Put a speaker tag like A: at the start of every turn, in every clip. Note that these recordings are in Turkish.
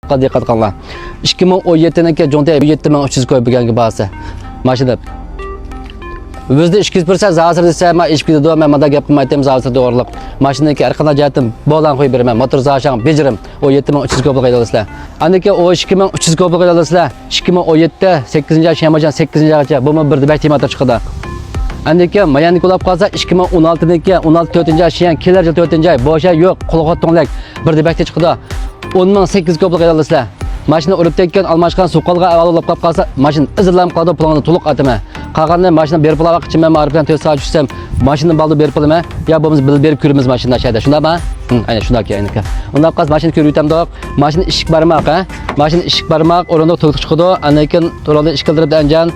A: gapga diqqat qilinglar. 2017-niki jonda 7300 ko'p bo'lgan bahsi. Mashina Bizde 200% zavsır dese ama iş gidiyor ama mada gap qilmaydim zavsır doğruluq. Mashinaniki har qanday jihatim bo'lan qo'yib beraman. Motor zavshan bejirim. O 7300 ko'plik aytasizlar. Andiki o 2300 ko'plik aytasizlar. 2017-da 8-chi Shamajan 8-gacha bu bir debak motor chiqdi. Andiki mayanlik olib qolsa 2016-niki 16-4-chi ashiyan kelar yil 4-chi ay bo'sha yo'q, qo'lg'ot tonglak bir debakda chiqdi. 10800 ko'plik aytasizlar. Mashina urib tekkan almashgan suqalga avval olib qolsa, mashina izlanib qoldi, pulni to'liq atama. Qolganda mashina berib olaq için men ma'rifdan 4 soat tushsam, mashina balda berib olma. Ya bo'lmasa bilib berib ko'ramiz mashina shayda. Shundami? Aynan shundaki aynaka. Unda qaz mashina ko'rib yutamdoq, mashina ishik barmoq, ha? Mashina ishik barmoq, o'rindiq to'liq chiqdi. Andan keyin to'liq ishqildirib danjan,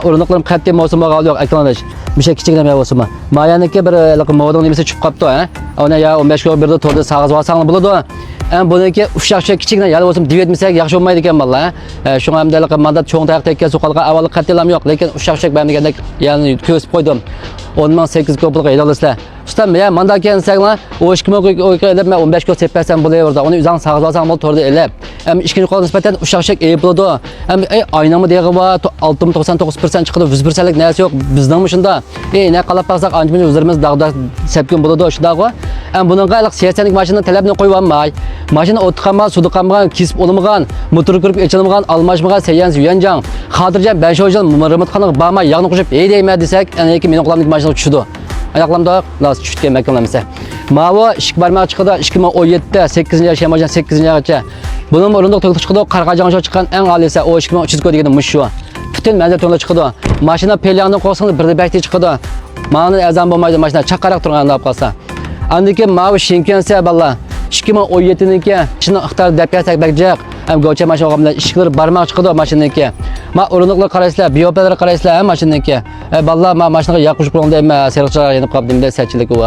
A: o'rindiqlarim qat'iy mavsumga g'oliq ekranish. Bir şey kichikroq mavsumma. Mayaniki bir model nimasi tushib qopdi, ha? Ona ya 15 ko'p berdi, to'da sag'iz olsang bo'ladi. Buniki uşaqcha kichikna yali bo'lsam deb etmasak yaxshi bo'lmaydi ekan balla. Shunga hamdalik mandat cho'ng taq tekkan suqalga avval qattilam yo'q, lekin uşaqcha ben degandek yani ko'sib qo'ydim. 10800 ko'plik aytlasizlar. Ustam ya manda kelsanglar, o 2000 ben 15 ko'p sepasam bo'laverdi. Uni uzang sag'iz olsang bo'ldi to'rda elab. Ham ikkinchi qo'l nisbatan uşaqcha bo'ladi. Ham aynamı deyigi bor, 6.99% chiqdi, 100%lik narsa yo'q. Bizning shunda. Ne qalab qolsak anjimiz o'zimiz dag'da sepkin bo'ladi shunday. Ham buningga iliq 80lik mashina talabni qo'yib olmay. Mashina o'tqanma, suda qanmagan, kesib olmagan, motor kirib echilmagan, almashmagan, sayan suyanjang. Xotirjam 5 yil remontxonaga bormay, yog'ni qo'shib, deyman desak, ana ikki meni qo'limdagi mashina tushdi. Ayaqlamda las tushgan makonamizda. Mavo ishik barmoq chiqdi 2017da 8-chi Shamajan 8-gacha. Buning o'rindiq to'liq chiqdi, Qarqajonga chiqqan eng olisi o 2300 ko'p degan mushu. Butun manzil to'liq chiqdi. Mashina pelyonni qo'ysangiz bir debakda chiqdi. Ma'ni azam bo'lmaydi mashina chaqaraq turganda olib qolsa. Andiki mavi Shinkense balla 2017-niki shuni ixtar deb yasak bakjaq. Ham go'cha mashina bilan ishlar barmoq chiqdi mashinaniki. Ma o'rindiqlar qaraysizlar, biyopalar qaraysizlar ham mashinaniki. Balla ma mashinaga yaqish qo'ydim dema, seriqchalar yenib qoldim deb sachchilik u.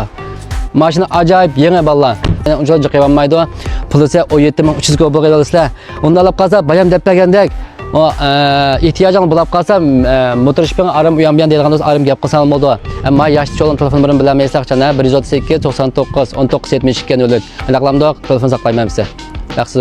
A: Mashina ajoyib yangi balla. Uncha jiqib olmaydi. Pulisi 17300 ko'p bo'lganlar. Unda olib qolsa bayam deb bergandek o ehtiyojing bo'lib qolsa motor ishpin aram uyambiyan deydigan do'st aram gap qilsam bo'ldi. Ammo yoshli cho'lon telefon bilan bilmaysak-chana 132 99 19 72 0. Raqamda telefon saqlayman bizga. Yaxshi